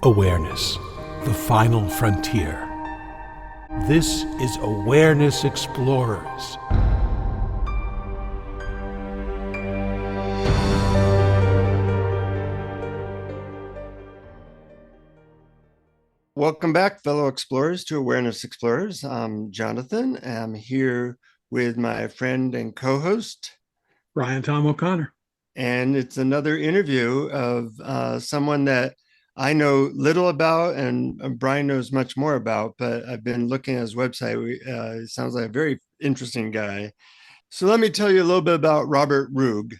Awareness, the final frontier. This is Awareness Explorers. Welcome back, fellow explorers, to Awareness Explorers. I'm Jonathan. I'm here with my friend and co-host, Brian Tom O'Connor. and it's another interview of someone that I know little about, and Brian knows much more about, but I've been looking at his website. He sounds like a very interesting guy. So let me tell you a little bit about Robert Rugg.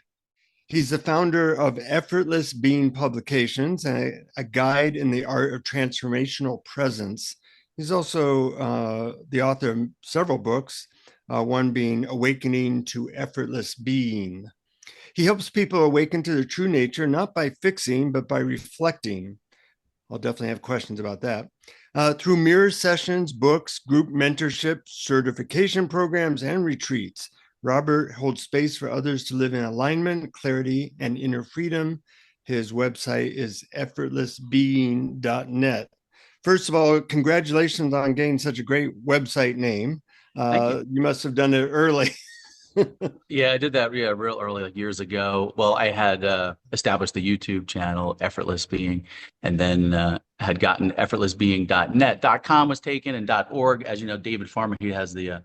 He's the founder of Effortless Being Publications, and a guide in the art of transformational presence. He's also the author of several books, one being Awakening to Effortless Being. He helps people awaken to their true nature, not by fixing, but by reflecting. I'll definitely have questions about that. Through mirror sessions, books, group mentorship, certification programs, and retreats, Robert holds space for others to live in alignment, clarity, and inner freedom. His website is effortlessbeing.net. First of all, congratulations on getting such a great website name. Thank you. You must have done it early. Yeah, I did that real early, like years ago. Well, I had established the YouTube channel, Effortless Being, and then had gotten effortlessbeing.net. .com was taken, and .org. As you know, David Farmer, he has the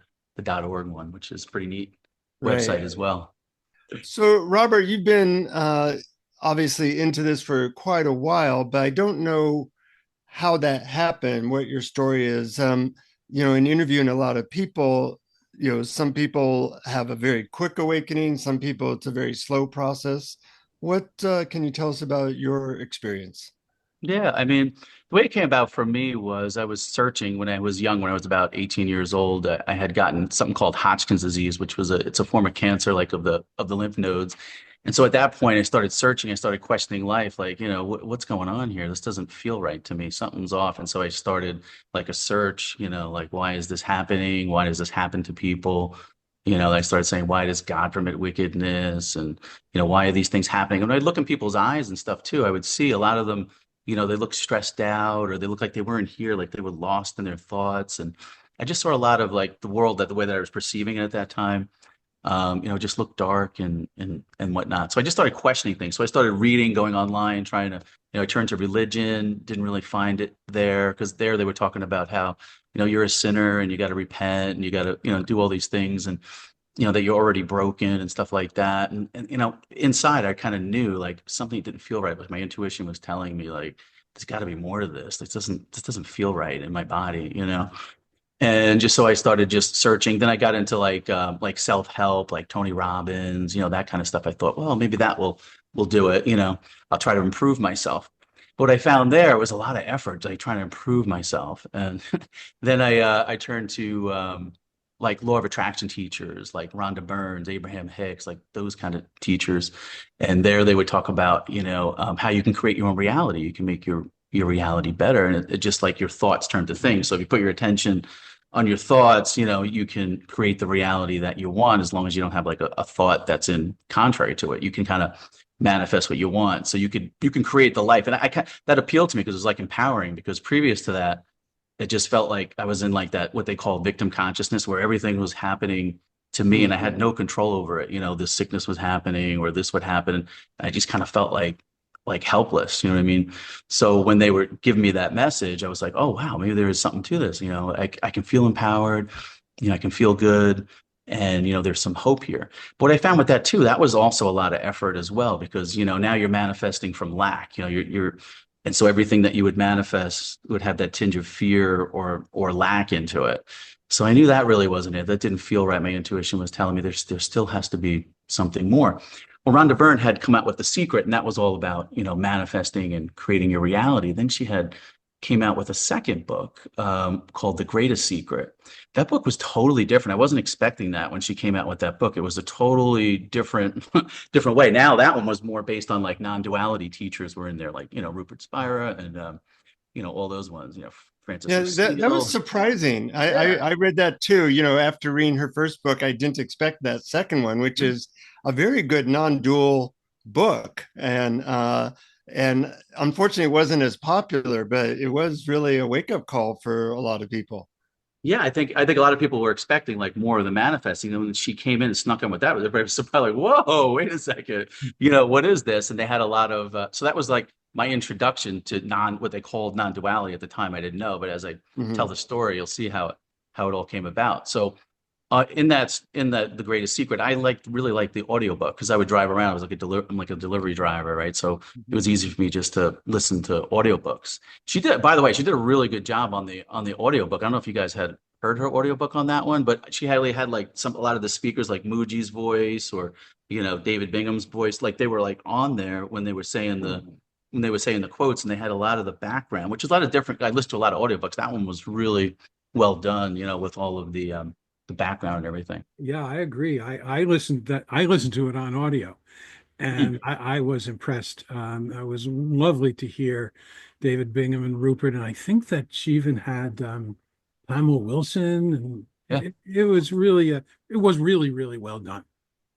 .org one, which is pretty neat website Right. as well. So, Robert, you've been obviously into this for quite a while, but I don't know how that happened, what your story is. In interviewing a lot of people, some people have a very quick awakening, some people it's a very slow process. What can you tell us about your experience? Yeah, I mean, the way it came about for me was I was searching when I was young, when I was about 18 years old. I had gotten something called Hodgkin's disease, which was it's a form of cancer, like of the lymph nodes. And so at that point, I started searching. I started questioning life, like, what's going on here? This doesn't feel right to me. Something's off. And so I started like a search, like, why is this happening? Why does this happen to people? I started saying, why does God permit wickedness? And, why are these things happening? And when I look in people's eyes and stuff too, I would see a lot of them, they look stressed out, or they look like they weren't here, like they were lost in their thoughts. And I just saw a lot of like the world, that the way that I was perceiving it at that time, just looked dark and whatnot. So I just started questioning things. So I started reading, going online, trying to, I turned to religion, didn't really find it there, because there they were talking about how, you're a sinner and you got to repent and you got to, do all these things, and that you're already broken and stuff like that. And inside I kind of knew like something didn't feel right. Like my intuition was telling me like, there's got to be more to this. This doesn't feel right in my body. And just so I started just searching. Then I got into like self-help, like Tony Robbins, that kind of stuff. I thought, well, maybe that will do it. I'll try to improve myself. But what I found there was a lot of effort, like trying to improve myself. And then I turned to like law of attraction teachers, like Rhonda Burns, Abraham Hicks, like those kind of teachers. And there they would talk about, how you can create your own reality. You can make your reality better. And it just like your thoughts turn to things. So if you put your attention on your thoughts, you can create the reality that you want, as long as you don't have like a thought that's in contrary to it. You can kind of manifest what you want. So you can create the life. And that appealed to me because it was like empowering, because previous to that, it just felt like I was in like that, what they call victim consciousness, where everything was happening to me and I had no control over it. This sickness was happening or this would happen. And I just kind of felt like helpless, you know what I mean? So when they were giving me that message, I was like, oh, wow, maybe there is something to this. I can feel empowered, I can feel good. And, there's some hope here. But what I found with that too, that was also a lot of effort as well, because, now you're manifesting from lack, and so everything that you would manifest would have that tinge of fear or lack into it. So I knew that really wasn't it. That didn't feel right. My intuition was telling me there still has to be something more. Well, Rhonda Byrne had come out with The Secret, and that was all about, manifesting and creating your reality. Then she came out with a second book called The Greatest Secret. That book was totally different. I wasn't expecting that when she came out with that book. It was a totally different different way. Now that one was more based on like non-duality teachers were in there, like, Rupert Spira and, all those ones, Francis Yeah, that was Steele. surprising. Yeah. I read that too. After reading her first book, I didn't expect that second one, which is a very good non-dual book, and unfortunately, it wasn't as popular, but it was really a wake up call for a lot of people. Yeah, I think a lot of people were expecting like more of the manifesting. And when she came in and snuck in with that, everybody was surprised, like, whoa, wait a second. What is this? And they had a lot of so that was like my introduction to what they called non-duality at the time. I didn't know, but as I tell Mhm. the story, you'll see how it all came about. So in the greatest secret, I really liked the audiobook because I would drive around. I was like I'm like a delivery driver, right? So it was easy for me just to listen to audiobooks. By the way, she did a really good job on the audiobook. I don't know if you guys had heard her audiobook on that one, but she had like a lot of the speakers like Muji's voice or David Bingham's voice, like they were like on there when they were saying the quotes, and they had a lot of the background, which is a lot of different. I listened to a lot of audiobooks. That one was really well done, with all of the background and everything. Yeah, I agree. I listened to it on audio, Hmm. and I was impressed. It was lovely to hear David Bingham and Rupert, and I think that she even had Pamela Wilson, and Yeah. it was really it was really really well done.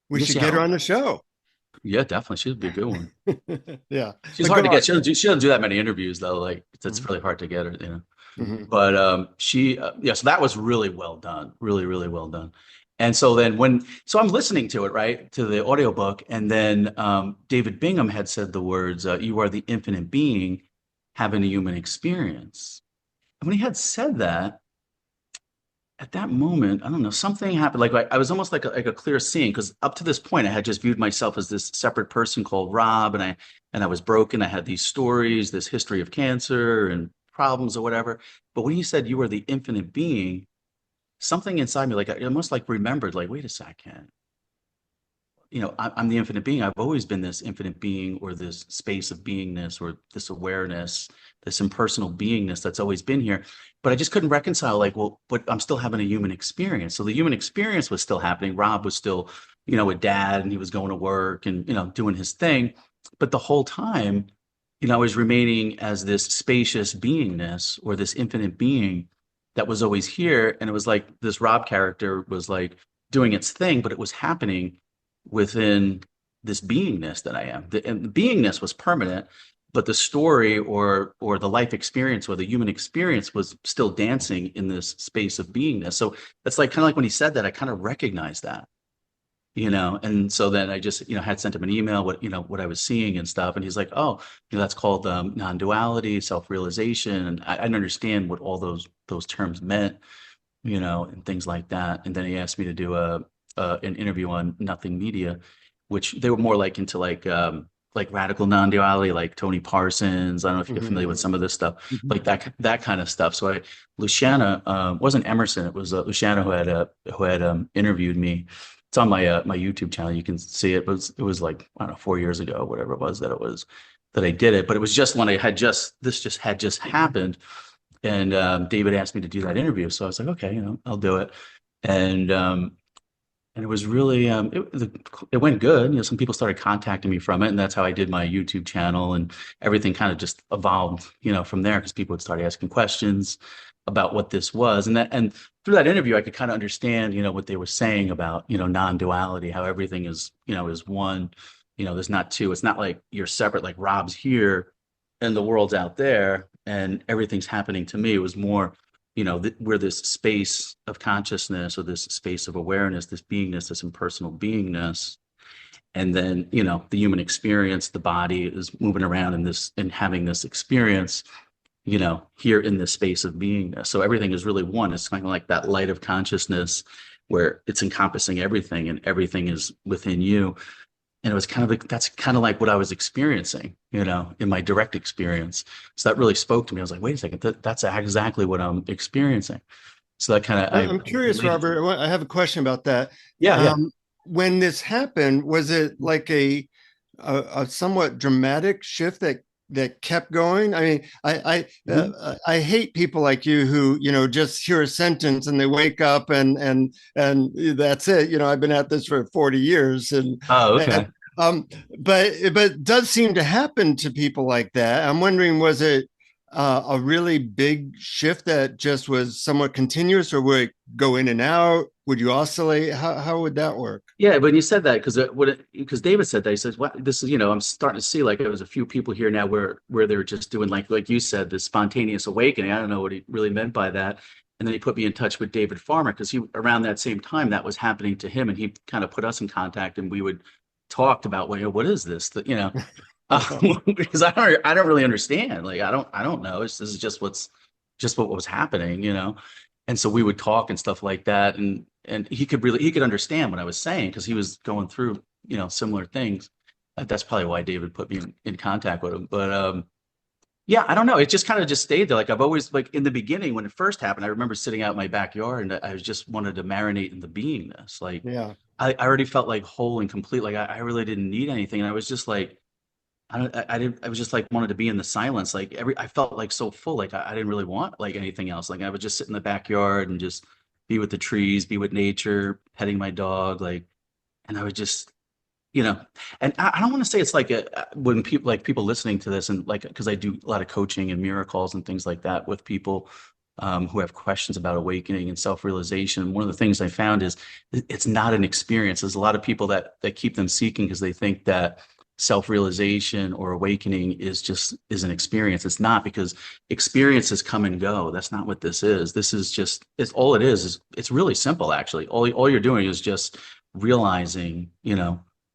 We Yes, should yeah. get her on the show. Yeah, definitely. She'd be a good one. Yeah, She's but hard go to get. on. She doesn't do that many interviews though. Like it's Mhm. really hard to get her. Mhm. But yeah, so that was really well done. Really, really well done. And so then so I'm listening to it, right, to the audiobook, and then David Bingham had said the words, "You are the infinite being having a human experience." And when he had said that, at that moment, I don't know, something happened. Like I was almost like a clear seeing, because up to this point, I had just viewed myself as this separate person called Rob, and I was broken. I had these stories, this history of cancer and problems or whatever. But when he said you are the infinite being, something inside me, like I almost like remembered, like, wait a second, I'm the infinite being. I've always been this infinite being or this space of beingness or this awareness, this impersonal beingness that's always been here. But I just couldn't reconcile, like, well, but I'm still having a human experience. So the human experience was still happening. Rob was still, a dad, and he was going to work and, doing his thing. But the whole time, I was remaining as this spacious beingness or this infinite being that was always here. And it was like this Rob character was like doing its thing, but it was happening within this beingness that I am. And the beingness was permanent, but the story or the life experience or the human experience was still dancing in this space of beingness. So that's like kind of like when he said that, I kind of recognized that. And so then I just, had sent him an email, what I was seeing and stuff. And he's like, oh, that's called non-duality, self-realization. And I didn't understand what all those terms meant, and things like that. And then he asked me to do an interview on Nothing Media, which they were more like into like radical non-duality, like Tony Parsons. I don't know if you're familiar with Mhm. some of this stuff, Mhm. like that kind of stuff. So Luciana, wasn't Emerson, it was Luciana who had interviewed me. It's on my YouTube channel. You can see it. It was like, I don't know, 4 years ago, whatever it was that I did it. But it was just when this just had just happened, and David asked me to do that interview. So I was like, okay, I'll do it. And and it was really it went good. Some people started contacting me from it, and that's how I did my YouTube channel, and everything kind of just evolved, from there, because people would start asking questions about what this was. And through that interview, I could kind of understand, what they were saying about, non-duality, how everything is one. There's not two. It's not like you're separate, like Rob's here and the world's out there and everything's happening to me. It was more, we're this space of consciousness or this space of awareness, this beingness, this impersonal beingness. And then, the human experience, the body is moving around in this and having this experience, here in this space of beingness. So everything is really one. It's kind of like that light of consciousness where it's encompassing everything and everything is within you. And it was kind of like, that's kind of like what I was experiencing, in my direct experience. So that really spoke to me. I was like, wait a second, that's exactly what I'm experiencing. So that kind of, I I'm curious, related to Robert. it. I have a question about that. Yeah, yeah. When this happened, was it like a somewhat dramatic shift that kept going? I mean, Mhm. I hate people like you who just hear a sentence and they wake up and that's it. I've been at this for 40 years Oh, and okay. um, but it does seem to happen to people like that. I'm wondering, was it? a really big shift that just was somewhat continuous, or would it go in and out? Would you oscillate? How would that work? Yeah, but you said that because David said that he says, "Well, this is I'm starting to see like there was a few people here now where they're just doing like you said, this spontaneous awakening." I don't know what he really meant by that. And then he put me in touch with David Farmer because he around that same time that was happening to him, and he kind of put us in contact, and we would talk about, well, what is this? Because I don't really understand. Like I don't know. This is just what was happening, And so we would talk and stuff like that, and he could understand what I was saying because he was going through similar things. That's probably why David put me in contact with him. But yeah, I don't know. It just kind of just stayed there. Like I've always like in the beginning when it first happened, I remember sitting out in my backyard and I just wanted to marinate in the beingness. Like Yeah. I already felt like whole and complete. Like I really didn't need anything. And I was just like I didn't I was just like wanted to be in the silence. Like I felt like so full. Like I didn't really want like anything else. Like I would just sit in the backyard and just be with the trees, be with nature, petting my dog, like and I would just you know and I don't want to say it's like when people listening to this and like because I do a lot of coaching and miracles and things like that with people who have questions about awakening and self-realization. One of the things I found is it's not an experience. There's a lot of people that keep them seeking because they think that self-realization or awakening is an experience. It's not, because experiences come and go. That's not what this is. This is just it's all it is it's really simple actually. All you're doing is just realizing,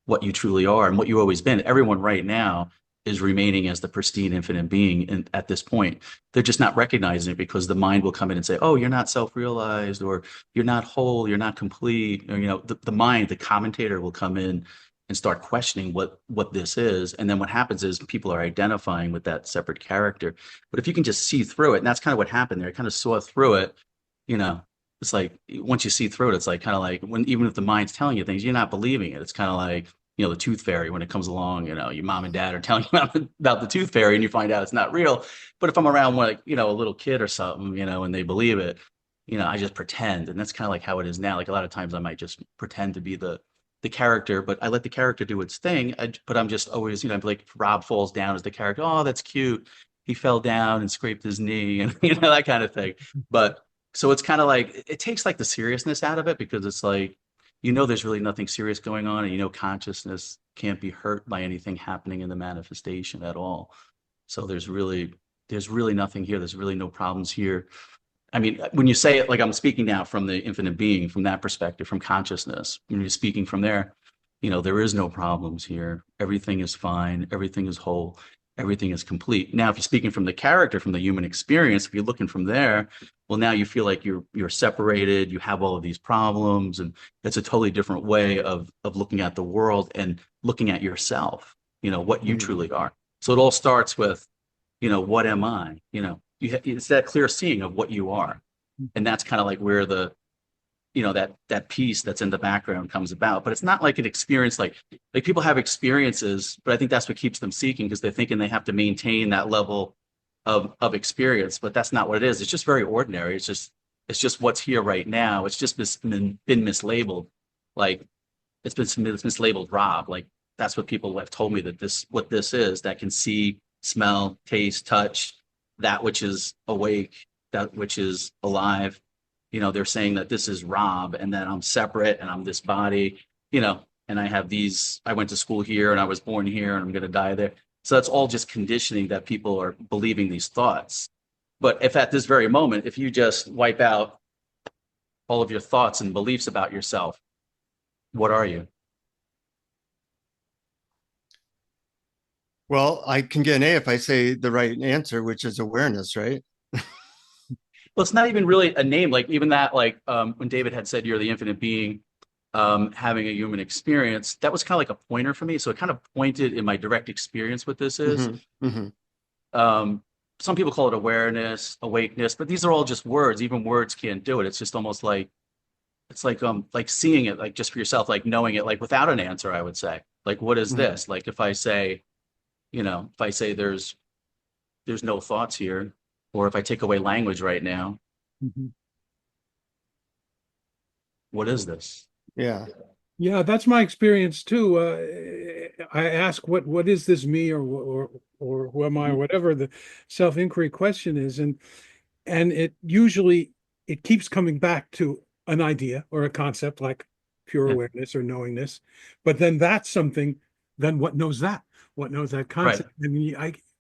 what you truly are and what you've always been. Everyone right now is remaining as the pristine infinite being, and at this point they're just not recognizing it because the mind will come in and say, oh, you're not self-realized, or you're not whole, you're not complete, or the mind, the commentator, will come in and start questioning what this is. And then what happens is people are identifying with that separate character. But if you can just see through it, and that's kind of what happened there, I kind of saw through it. It's like once you see through it, it's like kind of like when even if the mind's telling you things, you're not believing it. It's kind of like the tooth fairy when it comes along. Your mom and dad are telling you about the tooth fairy, and you find out it's not real. But if I'm around like a little kid or something, and they believe it, I just pretend, and that's kind of like how it is now. Like a lot of times, I might just pretend to be the character, but I let the character do its thing. But I'm just always, like if Rob falls down as the character. Oh, that's cute. He fell down and scraped his knee, and that kind of thing. But so it's kind of like it takes like the seriousness out of it, because it's like there's really nothing serious going on, and consciousness can't be hurt by anything happening in the manifestation at all. So there's really nothing here. There's really no problems here. I mean, when you say it, like I'm speaking now from the infinite being, from that perspective, from consciousness, when you're speaking from there, there is no problems here. Everything is fine. Everything is whole. Everything is complete. Now, if you're speaking from the character, from the human experience, if you're looking from there, well, now you feel like you're separated. You have all of these problems, and it's a totally different way of looking at the world and looking at yourself. What you truly are. So it all starts with, what am I? It's that clear seeing of what you are, and that's kind of like where that piece that's in the background comes about. But it's not like an experience like people have experiences, but I think that's what keeps them seeking, because they're thinking they have to maintain that level of experience. But that's not what it is. It's just very ordinary. It's just what's here right now. It's just been mislabeled, like it's been mislabeled Rob. Like that's what people have told me, that what this is, that can see, smell, taste, touch, that which is awake, that which is alive. They're saying that this is Rob, and that I'm separate, and I'm this body, and I went to school here, and I was born here, and I'm going to die there. So that's all just conditioning that people are believing these thoughts. But if at this very moment, if you just wipe out all of your thoughts and beliefs about yourself, what are you? Well, I can get an A if I say the right answer, which is awareness, right? Well, it's not even really a name. Like even that, like when David had said, you're the infinite being, having a human experience, that was kind of like a pointer for me. So it kind of pointed in my direct experience what this is. Mm-hmm. Mm-hmm. Some people call it awareness, awakeness, but these are all just words. Even words can't do it. It's just almost like, it's like seeing it, like just for yourself, like knowing it, like without an answer, I would say. Like, what is this? Like if I say, there's no thoughts here, or if I take away language right now, what is this? Yeah. Yeah, that's my experience too. I ask what is this me, or who am I, or whatever the self-inquiry question is, and it usually it keeps coming back to an idea or a concept like pure Yeah. awareness or knowingness, but then that's something. Then what knows that? What knows that Right. concept? And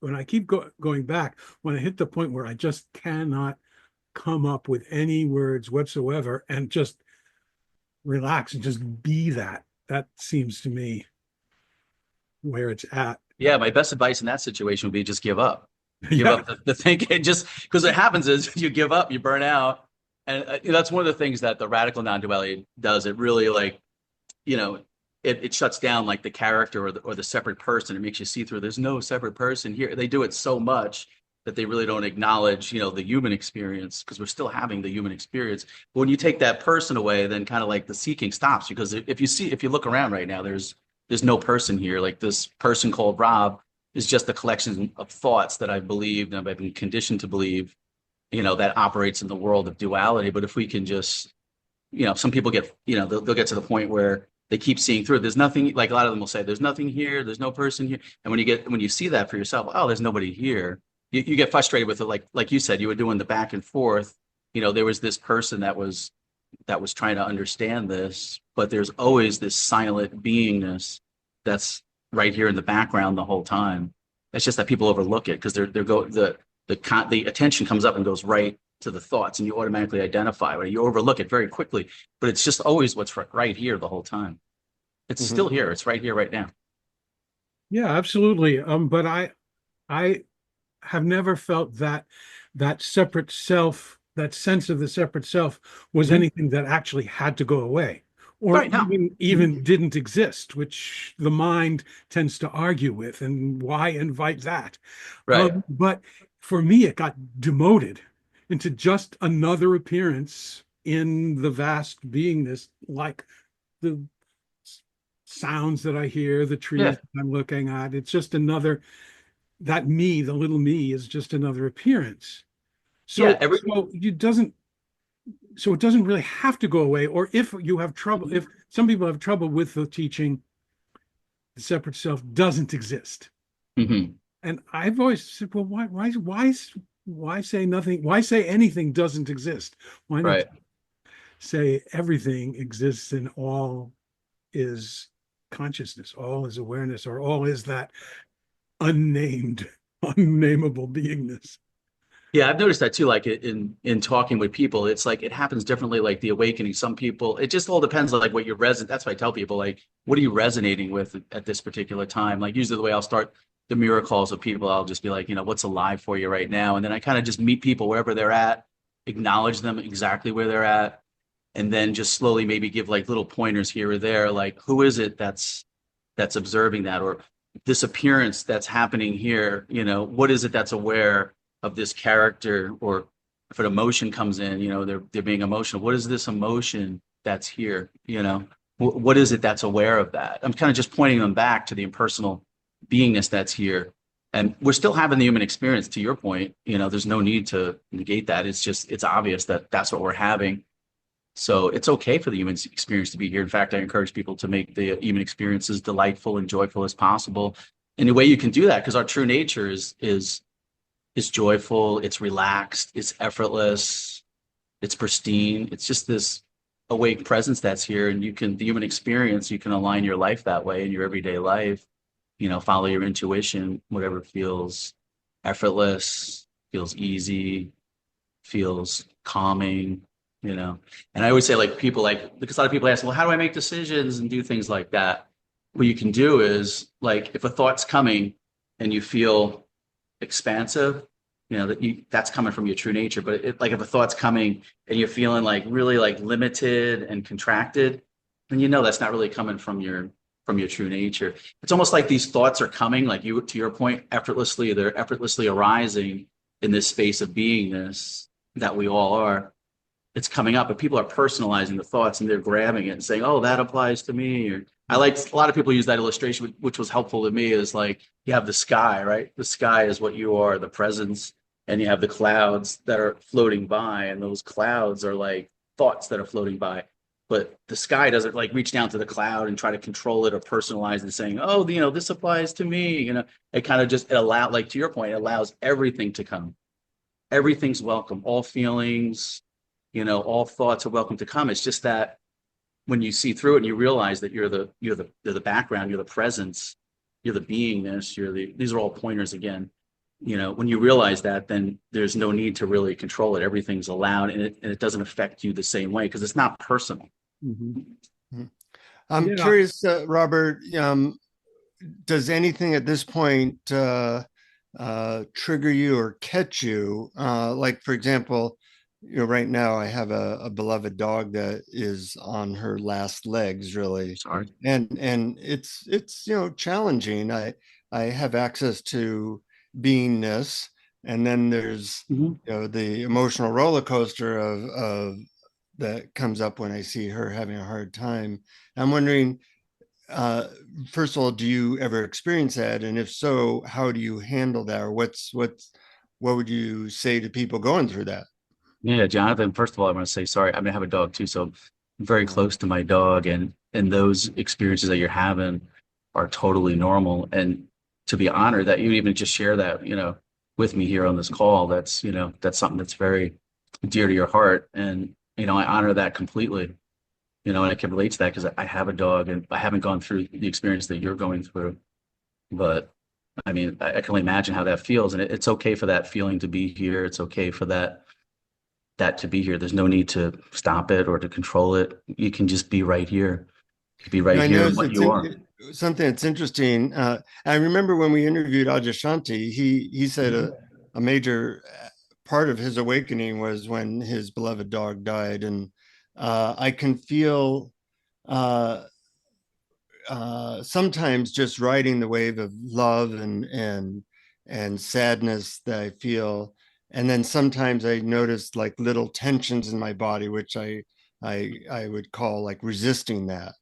when I keep going back, when I hit the point where I just cannot come up with any words whatsoever and just relax and just be that. That seems to me where it's at. Yeah, my best advice in that situation would be just give up. Give Yeah. up the thinking, just because what happens is you give up, you burn out. And that's one of the things that the radical non-duality does. It really like, you know, it shuts down like the character or the separate person. It makes you see through there's no separate person here. They do it so much that they really don't acknowledge, the human experience, because we're still having the human experience. But when you take that person away, then kind of like the seeking stops, because if you look around right now, there's no person here. Like this person called Rob is just a collection of thoughts that I've believed and I've been conditioned to believe, that operates in the world of duality. But if we can just, some people get, they'll get to the point where they keep seeing through it. There's nothing, like a lot of them will say, there's nothing here, there's no person here. And when you see that for yourself, oh, there's nobody here, you get frustrated with it. Like you said, you were doing the back and forth. There was this person that was trying to understand this, but there's always this silent beingness that's right here in the background the whole time. It's just that people overlook it because the attention comes up and goes right to the thoughts, and you automatically identify it. You overlook it very quickly, but it's just always what's right here the whole time. It's still here. It's right here, right now. Yeah, absolutely. But I have never felt that separate self, that sense of the separate self was anything that actually had to go away, or Right now. even didn't exist, which the mind tends to argue with. And why invite that? Right. But for me, it got demoted into just another appearance in the vast beingness, like the sounds that I hear, the trees Yeah. that I'm looking at. It's just another, that me, the little me, is just another appearance. Yeah. So it doesn't really have to go away. Or if you have trouble, if some people have trouble with the teaching, the separate self doesn't exist. Mhm. And I've always said, well, why say nothing? Why say anything doesn't exist? Why not Right. say everything exists and all is consciousness, all is awareness, or all is that unnamed, unnameable beingness? Yeah, I've noticed that too. Like in talking with people, it's like it happens differently. Like the awakening, some people, it just all depends on like what you're resonant. That's why I tell people, like, what are you resonating with at this particular time? Like usually the way I'll start the mirror calls with people, I'll just be like, what's alive for you right now? And then I kind of just meet people wherever they're at, acknowledge them exactly where they're at, and then just slowly maybe give like little pointers here or there, like who is it that's observing that, or this appearance that's happening here, what is it that's aware of this character? Or if an emotion comes in, they're being emotional, what is this emotion that's here? What is it that's aware of that? I'm kind of just pointing them back to the impersonal beingness that's here. And we're still having the human experience, to your point. There's no need to negate that. It's obvious that that's what we're having. So it's okay for the human experience to be here. In fact, I encourage people to make the human experience as delightful and joyful as possible. And the way you can do that, because our true nature is joyful, it's relaxed, it's effortless, it's pristine. It's just this awake presence that's here. And the human experience, you can align your life that way in your everyday life, follow your intuition, whatever feels effortless, feels easy, feels calming, And I always say, like, because a lot of people ask, well, how do I make decisions and do things like that? What you can do is, like, if a thought's coming and you feel expansive, that's coming from your true nature. But like if a thought's coming and you're feeling like really like limited and contracted, then that's not really coming from your true nature. It's almost like these thoughts are coming, like to your point, effortlessly. They're effortlessly arising in this space of beingness that we all are. It's coming up, but people are personalizing the thoughts and they're grabbing it and saying, oh, that applies to me. Or a lot of people use that illustration, which was helpful to me, is like you have the sky, right? The sky is what you are, the presence, and you have the clouds that are floating by, and those clouds are like thoughts that are floating by. but the sky doesn't like reach down to the cloud and try to control it or personalize it, saying, oh, you know, this applies to me. You know, it kind of just like to your point, it allows everything to come. Everything's welcome. All feelings, you know, all thoughts are welcome to come. It's just that when you see through it and you realize that you're the background, you're the presence, you're the beingness, these are all pointers again. You know, when you realize that, then there's no need to really control it. Everything's allowed, and it doesn't affect you the same way because it's not personal. Mm-hmm. I'm curious, Robert, does anything at this point trigger you or catch you? Like, for example, you know, right now I have a beloved dog that is on her last legs, really. Sorry. And it's you know, challenging. I have access to beingness, and then there's you know, the emotional roller coaster of that comes up when I see her having a hard time. I'm wondering, first of all, do you ever experience that? And if so, how do you handle that? Or what would you say to people going through that? Yeah, Jonathan, first of all, I want to say sorry. I mean, I have a dog too, so I'm very close to my dog, and those experiences that you're having are totally normal. And to be honored that you even just share that, you know, with me here on this call, that's, you know, that's something that's very dear to your heart. And, you know, I honor that completely, you know, and I can relate to that because I have a dog and I haven't gone through the experience that you're going through. But I mean, I can only imagine how that feels. And it's okay for that feeling to be here. It's okay for that to be here. There's no need to stop it or to control it. You can just be right here. Be right I here know in what you are. something that's interesting. I remember when we interviewed Adyashanti, he said a major part of his awakening was when his beloved dog died. And I can feel sometimes just riding the wave of love and sadness that I feel. And then sometimes I notice like little tensions in my body, which I would call like resisting that.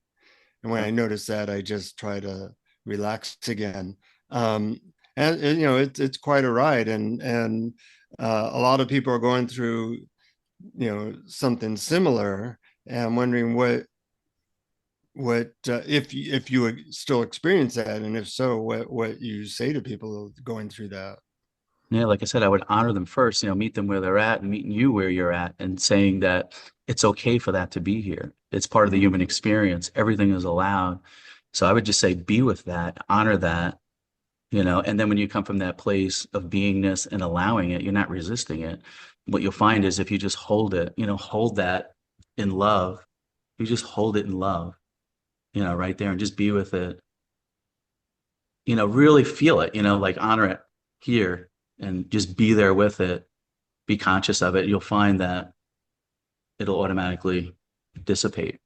And when I notice that, I just try to relax again. And you know, it's quite a ride, and a lot of people are going through, you know, something similar. And I'm wondering what if you would still experience that, and if so, what you say to people going through that. Yeah, like I said, I would honor them first, you know, meet them where they're at and meeting you where you're at and saying that it's okay for that to be here. It's part of the human experience. Everything is allowed. So I would just say be with that, honor that, you know, and then when you come from that place of beingness and allowing it, you're not resisting it. What you'll find is if you just hold it, you know, hold that in love, you just hold it in love, you know, right there and just be with it, you know, really feel it, you know, like honor it here and just be there with it, be conscious of it. You'll find that it'll automatically dissipate.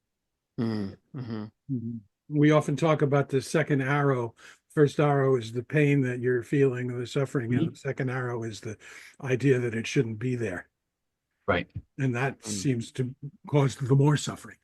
Mm-hmm. Mm-hmm. We often talk about the second arrow. First arrow is the pain that you're feeling or the suffering, and the second arrow is the idea that it shouldn't be there. Right. And that seems to cause the more suffering.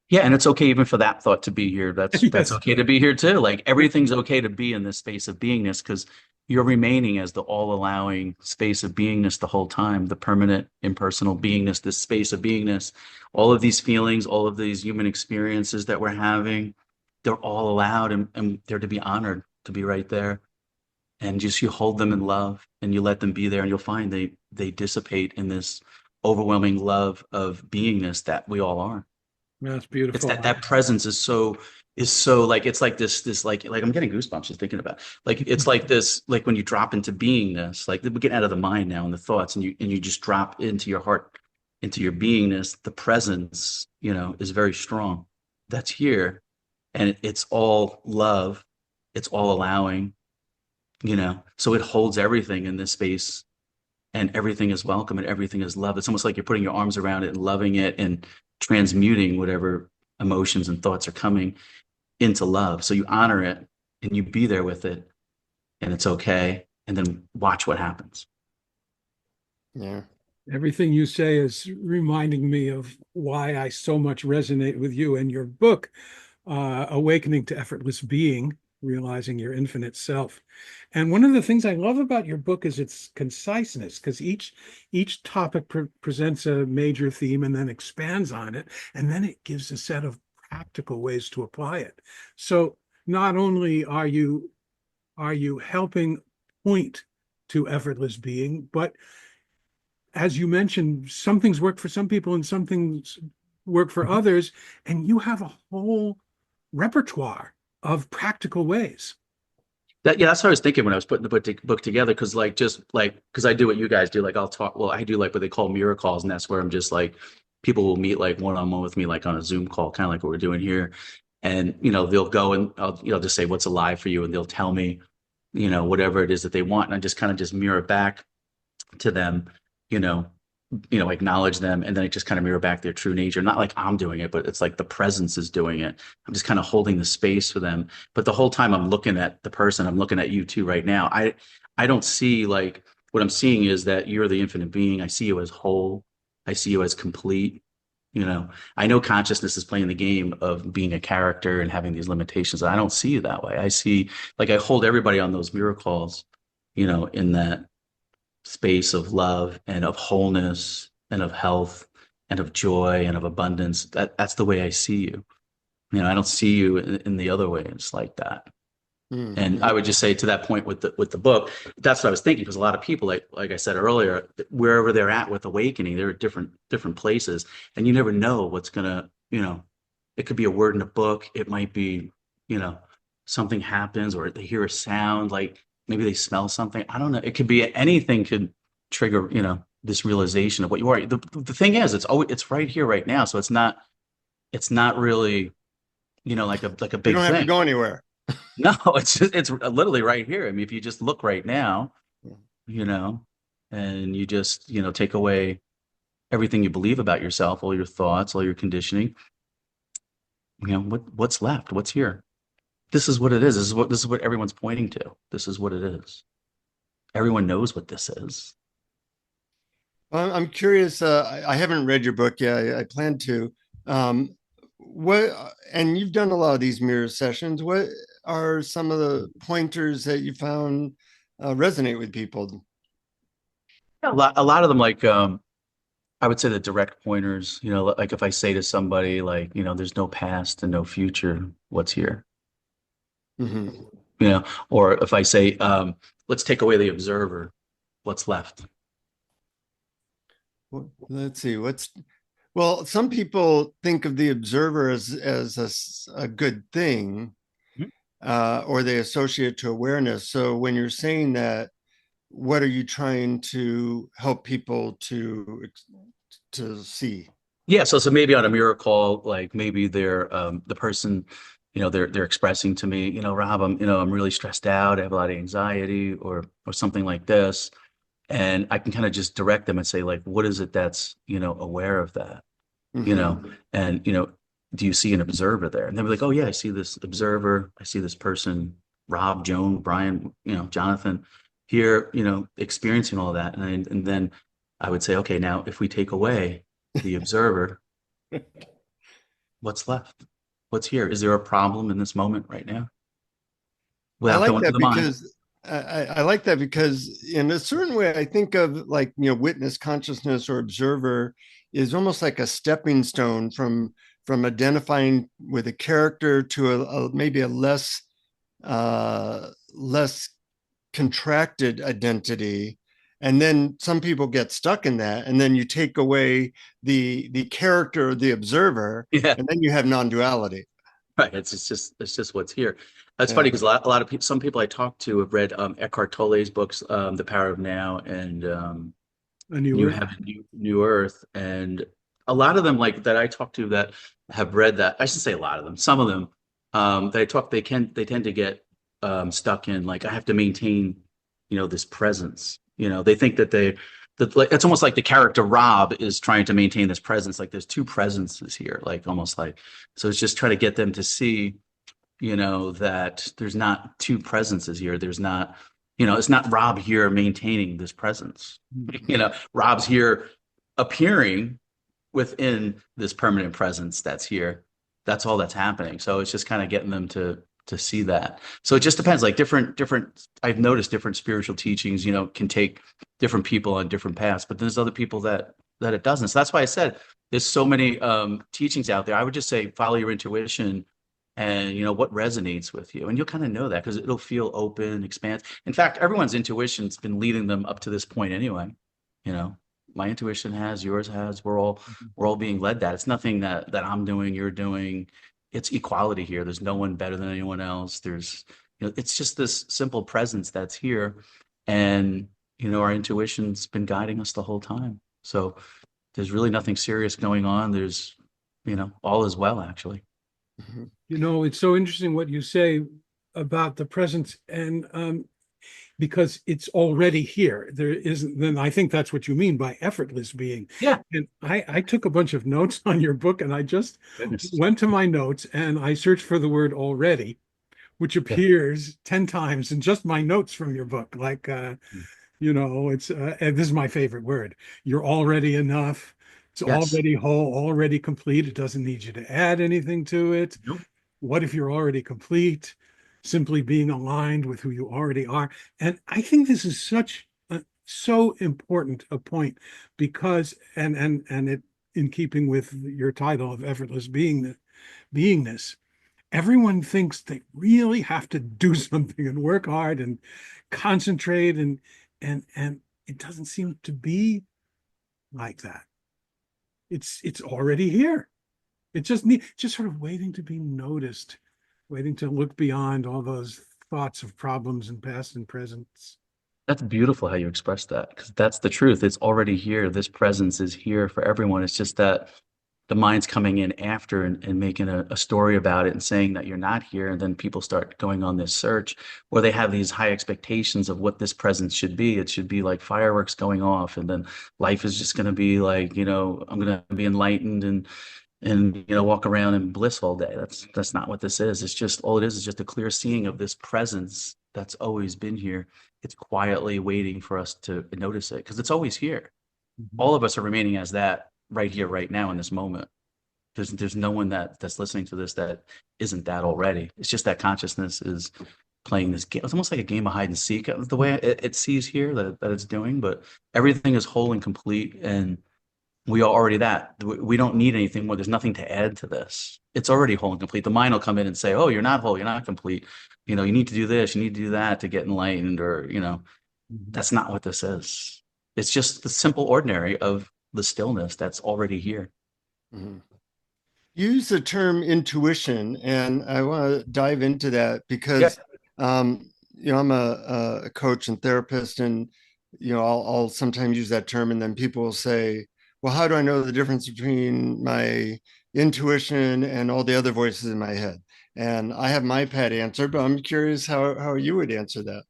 Yeah, and it's okay even for that thought to be here. That's Yes. okay to be here too. Like everything's okay to be in this space of beingness because you're remaining as the all-allowing space of beingness the whole time, the permanent, impersonal beingness, this space of beingness. All of these feelings, all of these human experiences that we're having, they're all allowed and they're to be honored to be right there. And just you hold them in love and you let them be there and you'll find they dissipate in this overwhelming love of beingness that we all are. That's beautiful. It's that presence is so like it's like this like I'm getting goosebumps just thinking about it. Like it's like this like when you drop into beingness, like we're getting out of the mind now and the thoughts and you just drop into your heart, into your beingness. The presence, you know, is very strong. That's here, and it's all love, it's all allowing, you know. So it holds everything in this space, and everything is welcome and everything is love. It's almost like you're putting your arms around it and loving it and transmuting whatever emotions and thoughts are coming into love. So you honor it and you be there with it and it's okay. And then watch what happens. Yeah. Everything you say is reminding me of why I so much resonate with you and your book, Awakening to Effortless Being. realizing your infinite self. And one of the things I love about your book is its conciseness, because each topic presents a major theme and then expands on it, and then it gives a set of practical ways to apply it. So not only are you helping point to effortless being, but as you mentioned, some things work for some people and some things work for others, and you have a whole repertoire of practical ways. Yeah, that's what I was thinking when I was putting the book together. Because because I do what you guys do. Like I'll talk. Well, I do like what they call mirror calls, and that's where I'm just like people will meet like one-on-one with me, like on a Zoom call, kind of like what we're doing here. And they'll go and I'll just say what's alive for you, and they'll tell me whatever it is that they want, and I just kind of just mirror back to them, you know, acknowledge them, and then it just kind of mirror back their true nature. Not like I'm doing it, but it's like the presence is doing it. I'm just kind of holding the space for them. But the whole time I'm looking at the person, I'm looking at you too right now. I don't see like what I'm seeing is that you're the infinite being. I see you as whole. I see you as complete. I know consciousness is playing the game of being a character and having these limitations. I don't see you that way. I see like I hold everybody on those mirror calls, in that space of love and of wholeness and of health and of joy and of abundance. That's the way I see you. I don't see you in the other ways like that. And I would just say to that point with the book, that's what I was thinking, because a lot of people, like I said earlier, wherever they're at with awakening, they're at different places, and you never know what's gonna, it could be a word in a book, it might be, something happens, or they hear a sound, like maybe they smell something. I don't know. It could be anything could trigger, this realization of what you are. The thing is, it's right here, right now. So it's not really, like a You big don't have to thing. go anywhere. No, it's literally right here. I mean, if you just look right now, and you just, take away everything you believe about yourself, all your thoughts, all your conditioning, what's left? What's here? This is what it is. This is what everyone's pointing to. This is what it is. Everyone knows what this is. I'm curious. I haven't read your book yet. I plan to. And you've done a lot of these mirror sessions. What are some of the pointers that you found resonate with people? A lot of them, like I would say the direct pointers, like if I say to somebody like, there's no past and no future, what's here? Mm-hmm. Or if I say, let's take away the observer, what's left? Well, let's see. Well, some people think of the observer as a good thing, or they associate to awareness. So when you're saying that, what are you trying to help people to see? Yeah, so maybe on a mirror call, like maybe they're the person, they're expressing to me, Rob, I'm really stressed out, I have a lot of anxiety, or something like this. And I can kind of just direct them and say, like, what is it that's, aware of that? And do you see an observer there? And they'll be like, oh yeah, I see this observer, I see this person, Rob, Joan, Brian, Jonathan here, experiencing all that. And then I would say, okay, now if we take away the observer, what's left? What's here? Is there a problem in this moment right now? I Without like going to that the mind. because I like that because in a certain way, I think of like, witness consciousness or observer is almost like a stepping stone from identifying with a character to maybe a less contracted identity. And then some people get stuck in that, and then you take away the character of the observer, Yeah. and then you have non-duality. Right. It's just what's here. It's Yeah. funny because a lot of people, some people I talk to have read Eckhart Tolle's books, The Power of Now and A New New Earth. Heaven, New Earth, and a lot of them like that I talk to that have read that. I should say a lot of them. Some of them they tend to get stuck in like I have to maintain, this presence. They think that like, it's almost like the character Rob is trying to maintain this presence. Like there's two presences here, like almost like so. It's just trying to get them to see, that there's not two presences here. There's not, it's not Rob here maintaining this presence. Rob's here appearing within this permanent presence that's here. That's all that's happening. So it's just kind of getting them to to see that. So it just depends. Like different. I've noticed different spiritual teachings, can take different people on different paths, but there's other people that it doesn't. So that's why I said there's so many teachings out there. I would just say follow your intuition and what resonates with you, and you'll kind of know that because it'll feel open, expand. In fact, everyone's intuition's been leading them up to this point anyway. My intuition has, yours has. We're all being led that. It's nothing that I'm doing, you're doing. It's equality here. There's no one better than anyone else. It's just this simple presence that's here, and our intuition's been guiding us the whole time. So there's really nothing serious going on. There's, all is well, actually. It's so interesting what you say about the presence, and because it's already here. There isn't, then I think that's what you mean by effortless being. Yeah. And I took a bunch of notes on your book, and I just Goodness. went to my notes and I searched for the word already, which appears 10 times in just my notes from your book. Like, it's, and this is my favorite word. You're already enough. It's Yes. already whole, already complete. It doesn't need you to add anything to it. Nope. What if you're already complete? Simply being aligned with who you already are. And I think this is so important a point, because and it, in keeping with your title of effortless beingness, everyone thinks they really have to do something and work hard and concentrate, and it doesn't seem to be like that. It's already here. It just sort of waiting to be noticed, waiting to look beyond all those thoughts of problems and past and presents. That's beautiful how you express that, because that's the truth. It's already here. This presence is here for everyone. It's just that the mind's coming in after and making a story about it and saying that you're not here. And then people start going on this search where they have these high expectations of what this presence should be. It should be like fireworks going off. And then life is just going to be like, I'm going to be enlightened and walk around in bliss all day. That's not what this is. It's just, all it is just a clear seeing of this presence that's always been here. It's quietly waiting for us to notice it, because it's always here. All of us are remaining as that right here, right now, in this moment. There's no one that's listening to this that isn't that already. It's just that consciousness is playing this game. It's almost like a game of hide and seek, the way it sees here that it's doing, but everything is whole and complete, and we are already that. We don't need anything more. There's nothing to add to this. It's already whole and complete. The mind will come in and say, oh, you're not whole, you're not complete. You need to do this, you need to do that to get enlightened, or, that's not what this is. It's just the simple ordinary of the stillness that's already here. Mm-hmm. Use the term intuition, and I want to dive into that because, I'm a coach and therapist, and I'll sometimes use that term, and then people will say, well, how do I know the difference between my intuition and all the other voices in my head? And I have my pat answer, but I'm curious how you would answer that.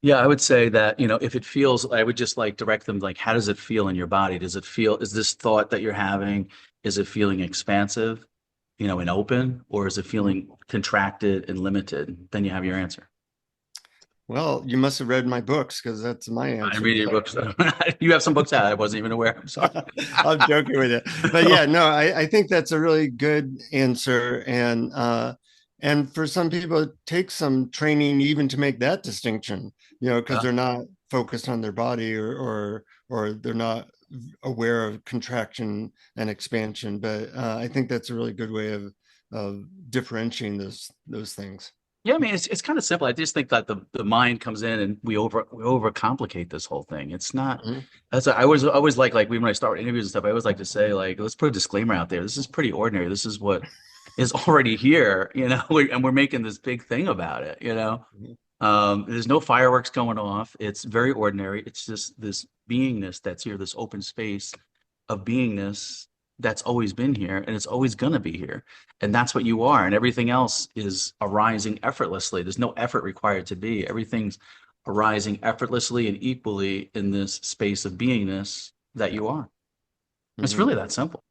Yeah, I would say that, if it feels, I would just like direct them, like, how does it feel in your body? Does it feel, is this thought that you're having, is it feeling expansive, and open, or is it feeling contracted and limited? Then you have your answer. Well, you must have read my books, because that's my answer. I read your books. You have some books out. I wasn't even aware. I'm sorry. I'm joking with you. But yeah, no, I think that's a really good answer. And for some people, it takes some training even to make that distinction, because they're not focused on their body, or they're not aware of contraction and expansion. But I think that's a really good way of differentiating those things. Yeah, I mean, it's kind of simple. I just think that the mind comes in and we overcomplicate this whole thing. It's not. That's I always like when I start interviews and stuff. I always like to say, like, let's put a disclaimer out there. This is pretty ordinary. This is what is already here, and we're making this big thing about it. There's no fireworks going off. It's very ordinary. It's just this beingness that's here, this open space of beingness that's always been here, and it's always going to be here. And that's what you are. And everything else is arising effortlessly. There's no effort required to be. Everything's arising effortlessly and equally in this space of beingness that you are. It's really that simple.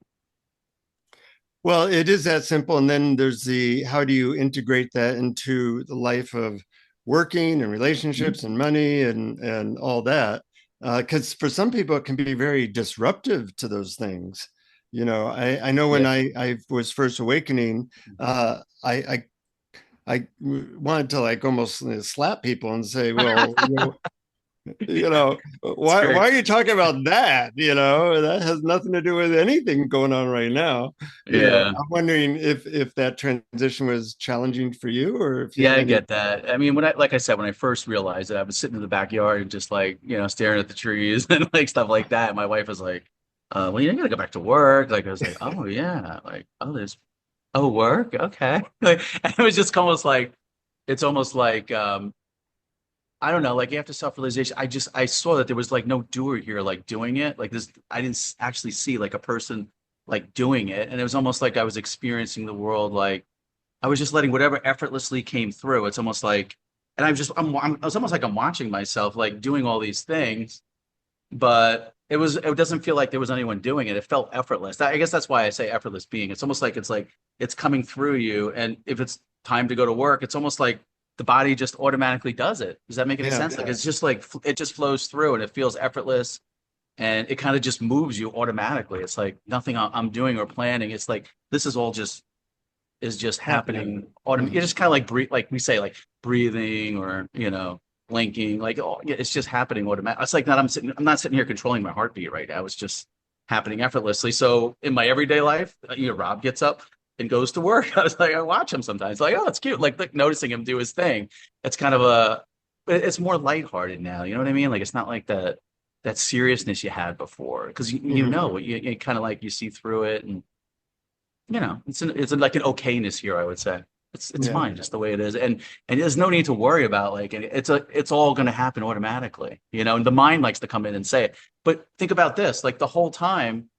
Well, it is that simple. And then there's how do you integrate that into the life of working and relationships and money and all that? Because for some people, it can be very disruptive to those things. I know when I was first awakening, I wanted to like almost slap people and say, well, you know, It's why great. are you talking about that? You know, that has nothing to do with anything going on right now. You know, Yeah. I'm wondering if that transition was challenging for you, or if you Yeah, had I any. get that. I mean, like I said, when I first realized it, I was sitting in the backyard and just like, staring at the trees and like stuff like that. My wife was like, well, you gotta go back to work. Like I was like, oh yeah, like, oh, work, okay. Like, and it was just almost like, it's almost like, I don't know, like after self-realization, I saw that there was like no doer here, like doing it. Like this, I didn't actually see like a person like doing it, and it was almost like I was experiencing the world like. I was just letting whatever effortlessly came through. It's almost like, and it's almost like I'm watching myself like doing all these things, but it doesn't feel like there was anyone doing it. It felt effortless. I guess that's why I say effortless being. It's almost like it's coming through you. And if it's time to go to work, it's almost like the body just automatically does it. Does that make any Yeah, sense? Like it's just like it just flows through and it feels effortless and it kind of just moves you automatically. It's like nothing I'm doing or planning. It's like this is just happening. happening automatically. It's just kind of like breathe, like we say, like breathing or blinking. Like yeah, it's just happening automatically. It's like not I'm not sitting here controlling my heartbeat right now. It's just happening effortlessly. So in my everyday life, Rob gets up and goes to work. I was like, I watch him sometimes. Like, oh, it's cute. Like noticing him do his thing. It's kind of it's more lighthearted now. You know what I mean? Like it's not like that seriousness you had before because Mhm. you kind of like you see through it and it's like an okayness here, I would say. It's Yeah, fine just the way it is. And there's no need to worry about like and it's all gonna happen automatically, and the mind likes to come in and say it. But think about this, like the whole time,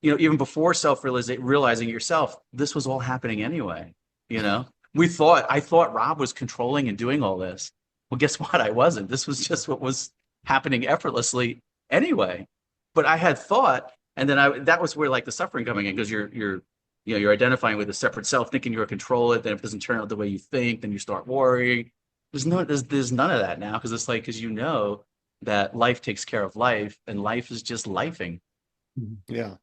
even before realizing it yourself, this was all happening anyway. You know? I thought Rob was controlling and doing all this. Well, guess what? I wasn't. This was just what was happening effortlessly anyway. But I had thought, and then that was where like the suffering coming in because you're identifying with a separate self, thinking you're control it. Then if it doesn't turn out the way you think, then you start worrying. There's none of that now because it's like because that life takes care of life and life is just lifing. Mhm. yeah,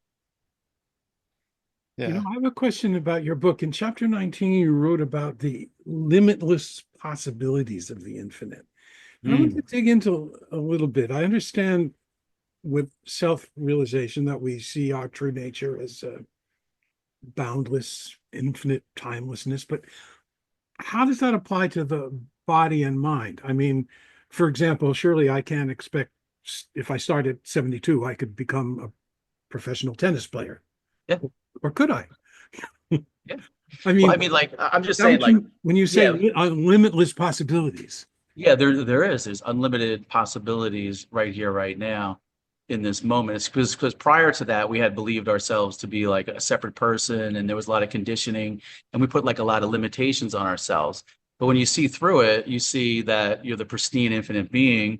You know, yeah. I have a question about your book. In chapter 19, you wrote about the limitless possibilities of the infinite. And I want to Mm, dig into a little bit. I understand with self-realization that we see our true nature as boundless, infinite timelessness, but how does that apply to the body and mind? I mean, for example, surely I can't expect if I start at 72, I could become a professional tennis player, yeah, or could I? yeah. I Well, I mean, mean, like I'm is just that saying, what like, you when you say yeah, limitless possibilities? yeah. There's unlimited possibilities right here, right now, in this moment. It's because prior to that, we had believed ourselves to be like a separate person, and there was a lot of conditioning, and we put like a lot of limitations on ourselves. But when you see through it, you see that you're the pristine, infinite being.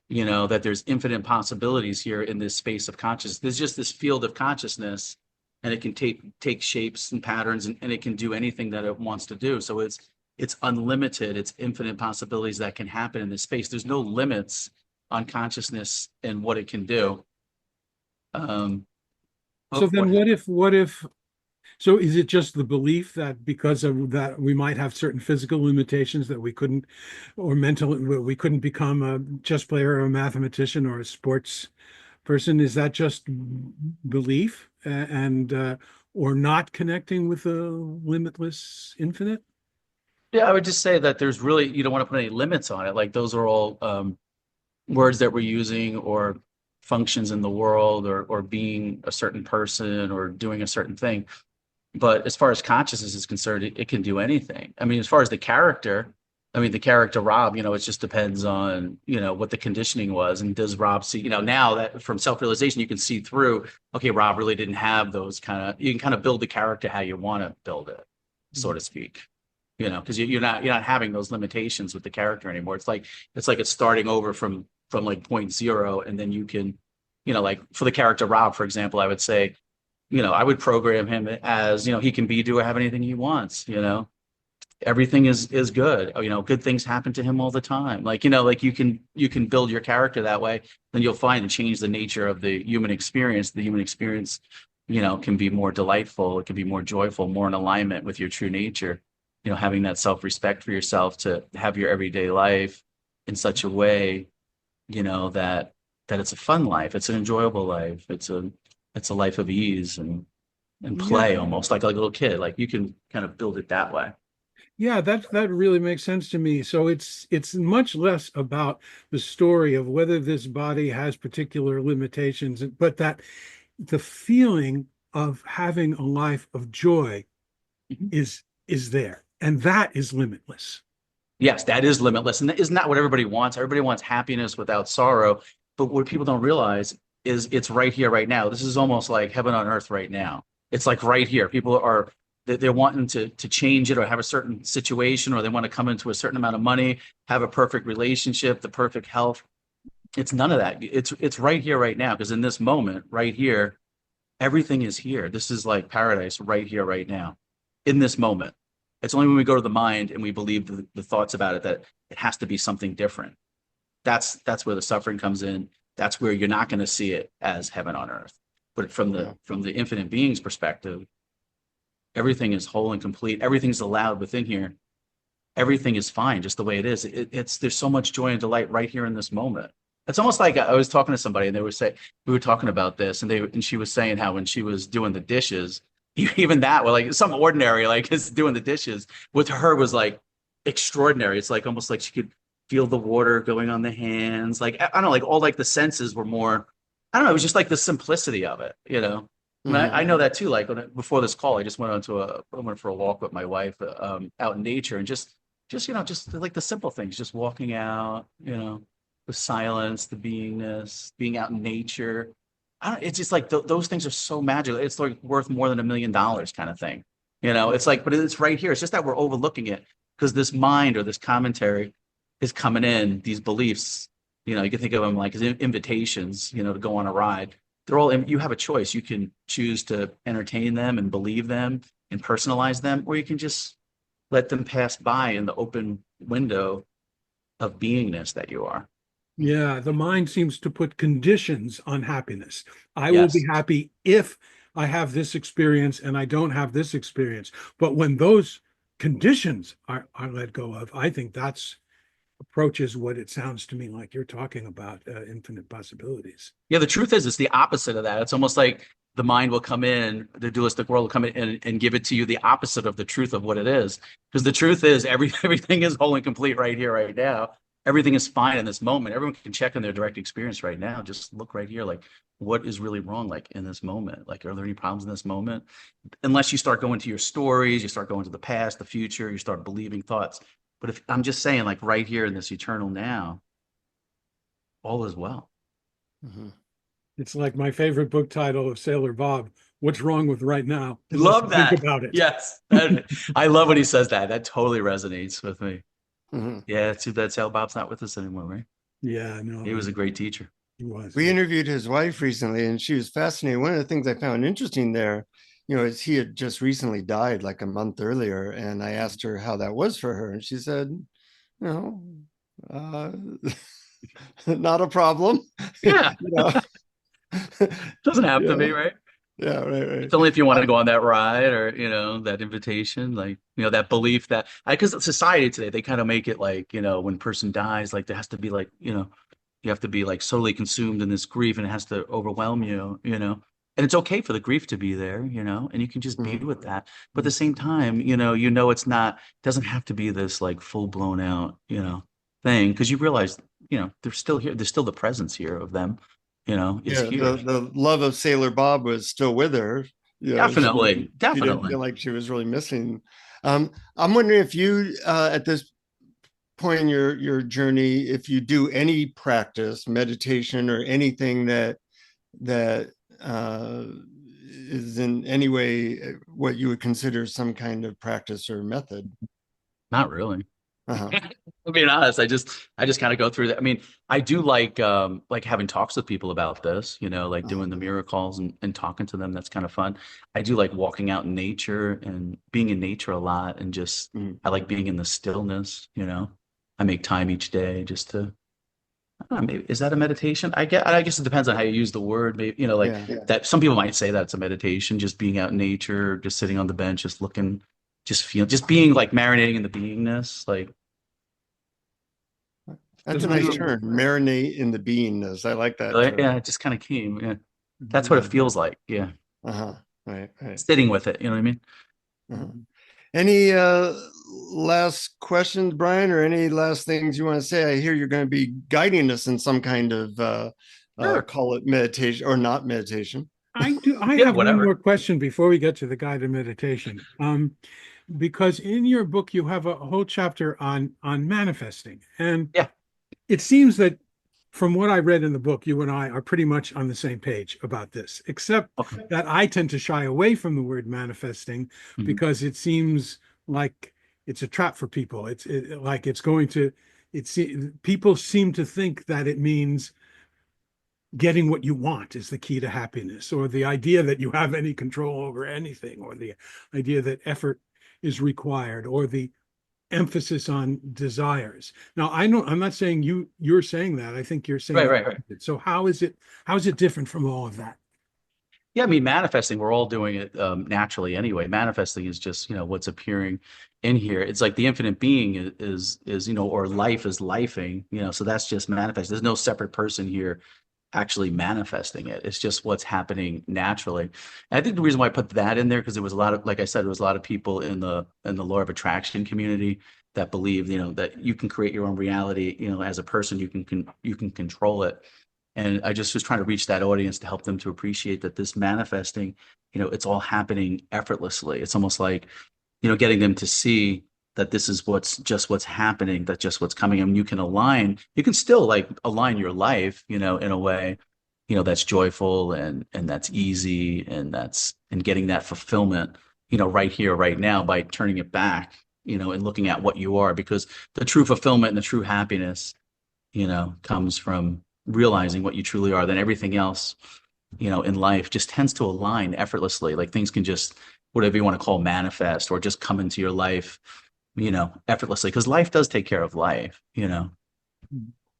That there's infinite possibilities here in this space of consciousness. There's just this field of consciousness, and it can take shapes and patterns, and it can do anything that it wants to do. So it's unlimited. It's infinite possibilities that can happen in this space. There's no limits on consciousness and what it can do. Um, So what then what if so is it just the belief that because of that we might have certain physical limitations that we couldn't or mental we couldn't become a chess player or a mathematician or a sports person? Is that just belief and or not connecting with the limitless infinite? Yeah, I would just say that there's really you don't want to put any limits on it. Like those are all words that we're using or functions in the world or being a certain person or doing a certain thing. But as far as consciousness is concerned, it can do anything. I mean, as far as the character, I mean, the character Rob, it just depends on, what the conditioning was. And does Rob see, now that from self-realization, you can see through, okay, Rob really didn't have those you can kind of build the character how you want to build it, so to speak. Because you're not having those limitations with the character anymore. It's like it's starting over from like point zero, and then you can, like for the character Rob, for example, I would say, I would program him as, he can do or have anything he wants. Everything is good. Good things happen to him all the time. Like, like you can build your character that way, then you'll find and change the nature of the human experience. The human experience, can be more delightful, it can be more joyful, more in alignment with your true nature. having that self-respect for yourself to have your everyday life in such a way, that it's a fun life, it's an enjoyable life, it's a life of ease and Yeah, play, almost like a little kid. Like you can kind of build it that way. yeah, that really makes sense to me. So it's much less about the story of whether this body has particular limitations, but that the feeling of having a life of joy Mhm. is there, and that is limitless. Yes, that is limitless. And isn't that what everybody wants? Everybody wants happiness without sorrow. But what people don't realize is it's right here, right now. This is almost like heaven on earth right now. It's like right here. People are they're wanting to change it or have a certain situation, or they want to come into a certain amount of money, have a perfect relationship, the perfect health. It's none of that. It's right here, right now. Because in this moment, right here, everything is here. This is like paradise right here, right now, in this moment. It's only when we go to the mind and we believe the thoughts about it that it has to be something different. That's where the suffering comes in. That's where you're not going to see it as heaven on earth. But from Yeah. the infinite being's perspective, everything is whole and complete. Everything's allowed within here. Everything is fine just the way it is. It's there's so much joy and delight right here in this moment. It's almost like I was talking to somebody and they were saying we were talking about this and she was saying how when she was doing the dishes, even that, well, like some ordinary, like is doing the dishes with her was like extraordinary. It's like almost like she could feel the water going on the hands. Like I don't know, like all like the senses were more. I don't know. It was just like the simplicity of it, you know. I mean, I know that too. Like before this call, I went for a walk with my wife out in nature and just like the simple things, just walking out, the silence, the beingness, being out in nature. It's just like those things are so magical. It's like worth more than $1 million kind of thing. It's like, but it's right here. It's just that we're overlooking it because this mind or this commentary is coming in, these beliefs, you can think of them like as invitations, to go on a ride. They're all, you have a choice. You can choose to entertain them and believe them and personalize them, or you can just let them pass by in the open window of beingness that you are. Yeah, the mind seems to put conditions on happiness. I will be Yes. happy if I have this experience and I don't have this experience. But when those conditions are let go of, I think that's approaches what it sounds to me like you're talking about, infinite possibilities. Yeah, the truth is, it's the opposite of that. It's almost like the mind will come in, the dualistic world will come in and give it to you the opposite of the truth of what it is. Because the truth is, everything is whole and complete right here, right now. Everything is fine in this moment. Everyone can check on their direct experience right now. Just look right here, like what is really wrong, like in this moment? Like, are there any problems in this moment? Unless you start going to your stories, you start going to the past, the future, you start believing thoughts. But if I'm just saying, like right here in this eternal now, all is well. Mm-hmm. It's like my favorite book title of Sailor Bob, What's Wrong with Right Now? Unless Love you think that. about it. Yes. I love when he says that. That totally resonates with me. Mm-hmm. Yeah, too bad Sal Bob's not with us anymore, right? Yeah, no, He was a great teacher. he was. We interviewed his wife recently, and she was fascinated. One of the things I found interesting there, is he had just recently died like a month earlier, and I asked her how that was for her, and she said, "No, uh, not a problem." Yeah. Doesn't have to Yeah, be, right? yeah, right. It's only if you want to go on that ride or, that invitation, like, that belief that because society today, they kind of make it like, when a person dies, like there has to be like, you have to be like solely consumed in this grief and it has to overwhelm you, and it's okay for the grief to be there, and you can just be Mhm. with that. But at the same time, it's not, it doesn't have to be this like full blown out, thing because you realize, they're still here. There's still the presence here of them, is Yeah, here. the love of Sailor Bob was still with her. Definitely. She didn't Definitely. feel like she was really missing. I'm wondering if you, at this point in your journey, if you do any practice, meditation, or anything that is in any way what you would consider some kind of practice or method. Not really. Uh-huh. I'm being honest, I just kind of go through that. I mean, I do like having talks with people about this, like Uh-huh. doing the mirror calls and talking to them. That's kind of fun. I do like walking out in nature and being in nature a lot and just Mhm. I like being in the stillness, I make time each day just to I don't know, maybe is that a meditation? I guess it depends on how you use the word. Maybe, like Yeah. that some people might say that's a meditation, just being out in nature, just sitting on the bench, just looking just being like marinating in the beingness, like That's a Just nice being, term, marinate in the beingness. I like that term. yeah, it just kind of came. Yeah. That's what it feels like. Yeah. Uh-huh. Right, right. Sitting with it. You know what I mean? Uh-huh. Any last questions, Brian, or any last things you want to say? I hear you're going to be guiding us in some kind of Sure. call it meditation or not meditation. I do. I Yeah, have one whatever. more question before we get to the guided meditation. Because in your book you have a whole chapter on manifesting, and Yeah. it seems that from what I read in the book, you and I are pretty much on the same page about this, except Okay. that I tend to shy away from the word manifesting Mhm. because it seems like it's a trap for people. Like it's going to, people seem to think that it means getting what you want is the key to happiness, or the idea that you have any control over anything, or the idea that effort is required, or the emphasis on desires. Now, I know I'm not saying you're saying that. I think you're saying Right, the right, right. opposite. So how is it different from all of that? Yeah, I mean, manifesting, we're all doing it naturally anyway. Manifesting is just, what's appearing in here. It's like the infinite being is, or life is lifing, so that's just manifest. There's no separate person here actually manifesting it. It's just what's happening naturally. And I think the reason why I put that in there, because there was a lot of, like I said, there was a lot of people in the law of attraction community that believe, that you can create your own reality, as a person, you can control it. And I just was trying to reach that audience to help them to appreciate that this manifesting, it's all happening effortlessly. It's almost like, getting them to see that this is what's happening, that just what's coming. And you can still like align your life, in a way, that's joyful and that's easy and getting that fulfillment, right here, right now by turning it back, and looking at what you are, because the true fulfillment and the true happiness, comes from realizing what you truly are. Then everything else, in life just tends to align effortlessly. Like things can just, whatever you want to call manifest or just come into your life, effortlessly. Because life does take care of life,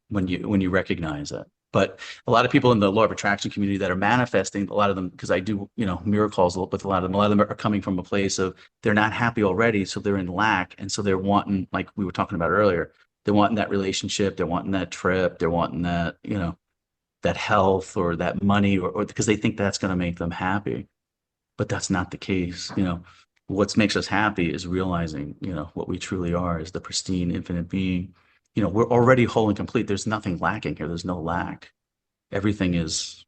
when you recognize it. But a lot of people in the law of attraction community that are manifesting, a lot of them, because I do, miracles with a lot of them are coming from a place of they're not happy already, so they're in lack, and so they're wanting, like we were talking about earlier, they're wanting that relationship, they're wanting that trip, they're wanting that, that health or that money, or because they think that's going to make them happy. But that's not the case. What makes us happy is realizing, what we truly are is the pristine, infinite being. We're already whole and complete. There's nothing lacking here. There's no lack. Everything is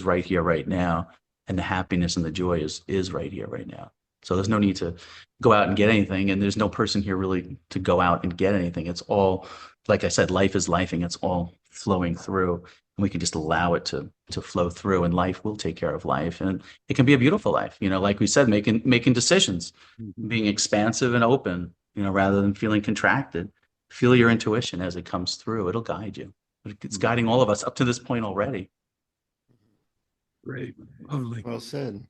right here, right now. And the happiness and the joy is right here, right now. So there's no need to go out and get anything. And there's no person here really to go out and get anything. It's all, like I said, life is lifing. It's all flowing through. And we can just allow it to flow through, and life will take care of life. And it can be a beautiful life, like we said, making decisions, Mhm. being expansive and open, rather than feeling contracted. Feel your intuition as it comes through. It'll guide you. It's guiding all of us up to this point already. Great. Lovely. Well said.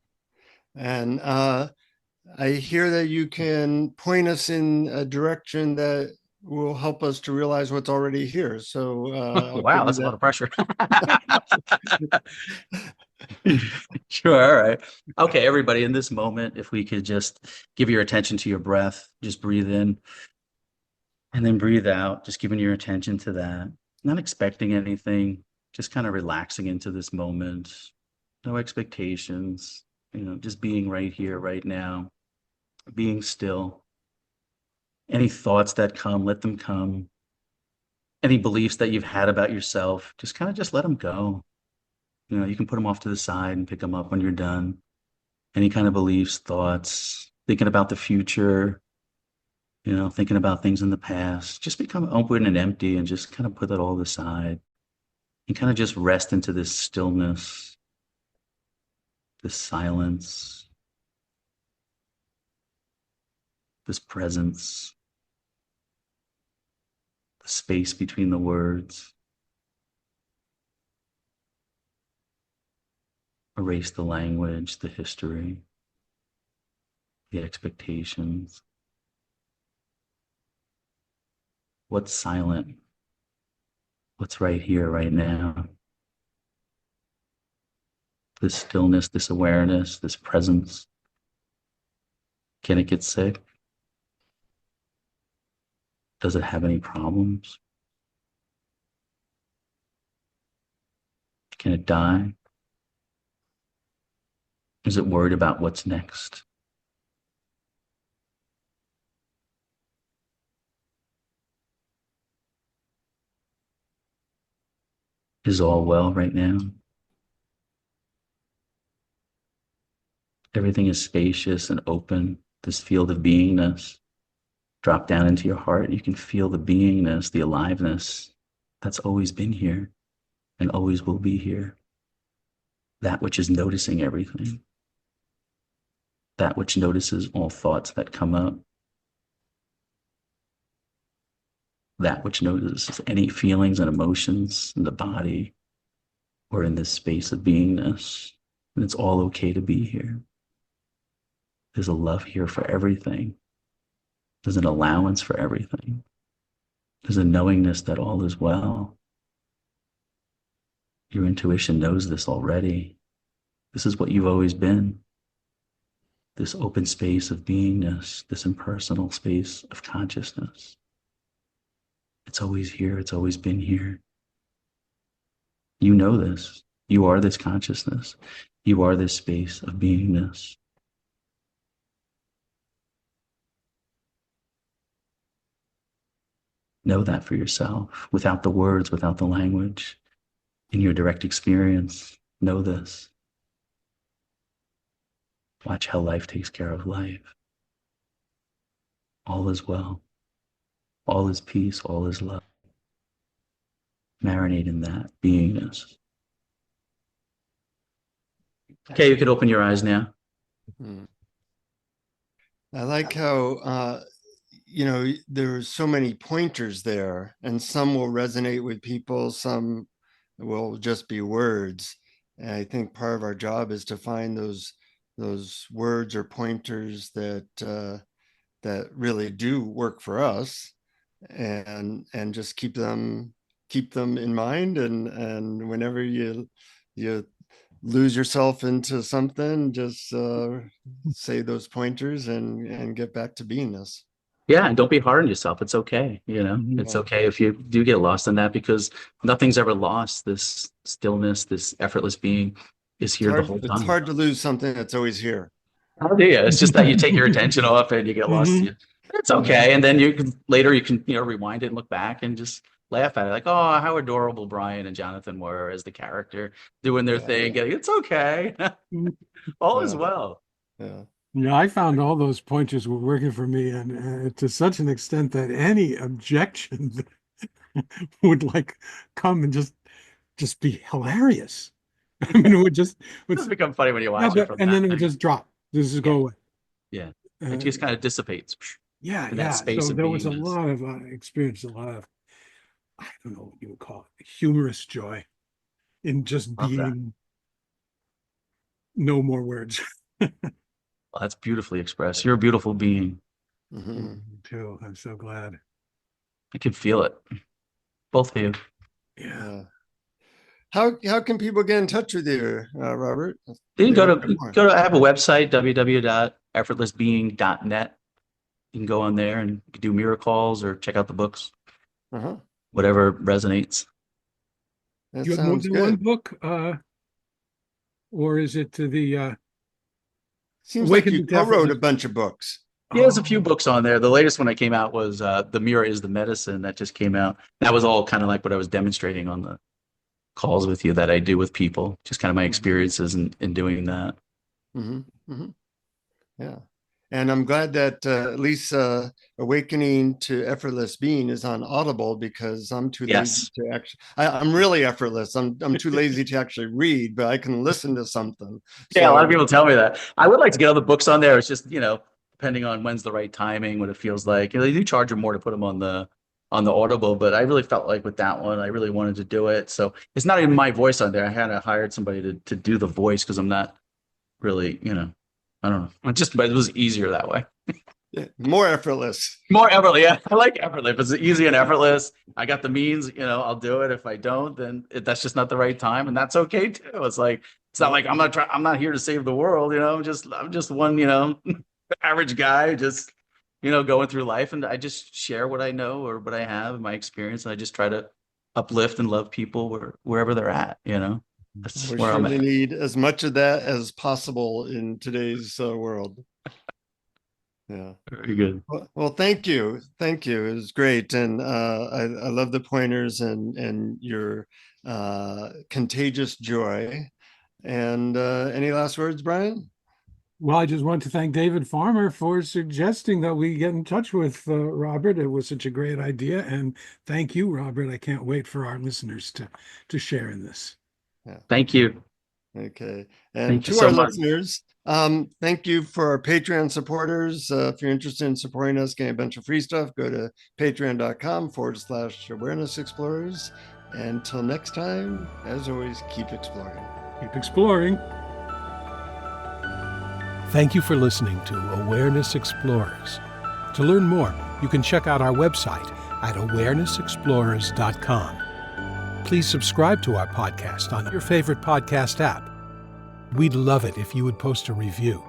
And I hear that you can point us in a direction that will help us to realize what's already here. So I'll Wow, give you that's a lot that. of pressure. Sure. All right. Okay, everybody, in this moment, if we could just give your attention to your breath, just breathe in and then breathe out, just giving your attention to that, not expecting anything, just kind of relaxing into this moment. No expectations, just being right here, right now, being still. Any thoughts that come, let them come. Any beliefs that you've had about yourself, just kind of just let them go. You can put them off to the side and pick them up when you're done. Any kind of beliefs, thoughts, thinking about the future, thinking about things in the past, just become open and empty and just kind of put that all aside and kind of just rest into this stillness, this silence, this presence, the space between the words. Erase the language, the history, the expectations. What's silent? What's right here, right now? This stillness, this awareness, this presence. Can it get sick? Does it have any problems? Can it die? Is it worried about what's next? Is all well right now? Everything is spacious and open, this field of beingness. Drop down into your heart. You can feel the beingness, the aliveness that's always been here and always will be here. That which is noticing everything. That which notices all thoughts that come up. That which notices any feelings and emotions in the body or in this space of beingness. And it's all okay to be here. There's a love here for everything. There's an allowance for everything. There's a knowingness that all is well. Your intuition knows this already. This is what you've always been. This open space of beingness, this impersonal space of consciousness. It's always here. It's always been here. You know this. You are this consciousness. You are this space of beingness. Know that for yourself, without the words, without the language, in your direct experience. Know this. Watch how life takes care of life. All is well. All is peace. All is love. Marinate in that beingness. Okay, you could open your eyes now. I like how, there's so many pointers there, and some will resonate with people, some will just be words. And I think part of our job is to find those words or pointers that really do work for us, and just keep them in mind. And whenever you lose yourself into something, just say those pointers and get back to beingness. Yeah, and don't be hard on yourself. It's okay. It's okay if you do get lost in that, because nothing's ever lost. This stillness, this effortless being is here the whole time. It's hard to lose something that's always here. Oh, yeah. It's just that you take your attention off and you get lost. It's okay. And then you can rewind it and look back and just laugh at it. Like, oh, how adorable Brian and Jonathan were as the character doing their thing. It's okay. All is well. Yeah. Yeah, I found all those pointers were working for me, and to such an extent that any objection would come and just be hilarious. I mean, it would become funny when you watch it. And then it would just drop. This is go away. Yeah, it just kind of dissipates. Yeah, that space so of there was a beingness. lot of experience, a lot of, I don't know what you would call it, humorous joy in just being. No more words. Well, that's beautifully expressed. You're a beautiful being. Mm-hmm. Too. I'm so glad. I can feel it. Both of you. Yeah. How can people get in touch with you, Robert? You can I have a website, www.effortlessbeing.net. You can go on there and do mirror calls or check out the books. Whatever resonates. That Do you have more sounds than good. one book? Or is it to the Seems Awaken like you to Death co-wrote is- a bunch of books. Yeah, there's a few books on there. The latest one that came out was The Mirror is the Medicine, that just came out. That was all kind of like what I was demonstrating on the calls with you that I do with people, just kind of my experiences in doing that. Yeah. And I'm glad that at least Awakening to Effortless Being is on Audible, because I'm too lazy to actually, I'm really effortless. I'm too lazy to actually read, but I can listen to something. Yeah, a lot of people tell me that. I would like to get other books on there. It's just, depending on when's the right timing, what it feels like. They do charge more to put them on the Audible, but I really felt like with that one, I really wanted to do it. So it's not even my voice on there. I had hired somebody to do the voice, because I'm not really, I don't know. But it was easier that way. Yeah, more effortless. More effortless. Yeah, I like effortless. If it's easy and effortless, I got the means, I'll do it. If I don't, then that's just not the right time. And that's okay too. It's not like I'm not here to save the world. I'm just one, average guy, just, going through life. And I just share what I know or what I have, my experience. And I just try to uplift and love people wherever they're at. That's We where I'm surely at. need as much of that as possible in today's world. Yeah. Very good. Well, thank you. Thank you. It was great. And I love the pointers and your contagious joy. And any last words, Brian? Well, I just want to thank David Farmer for suggesting that we get in touch with Robert. It was such a great idea. And thank you, Robert. I can't wait for our listeners to share in this. Yeah. Thank you. Okay. And Thank you to so our much. listeners, thank you for our Patreon supporters. If you're interested in supporting us, getting a bunch of free stuff, go to patreon.com/awareness explorers. Until next time, as always, keep exploring. Keep exploring. Thank you for listening to Awareness Explorers. To learn more, you can check out our website at awarenessexplorers.com. Please subscribe to our podcast on your favorite podcast app. We'd love it if you would post a review.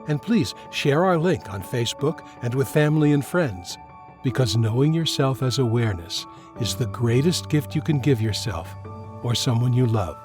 And please share our link on Facebook and with family and friends, because knowing yourself as awareness is the greatest gift you can give yourself or someone you love.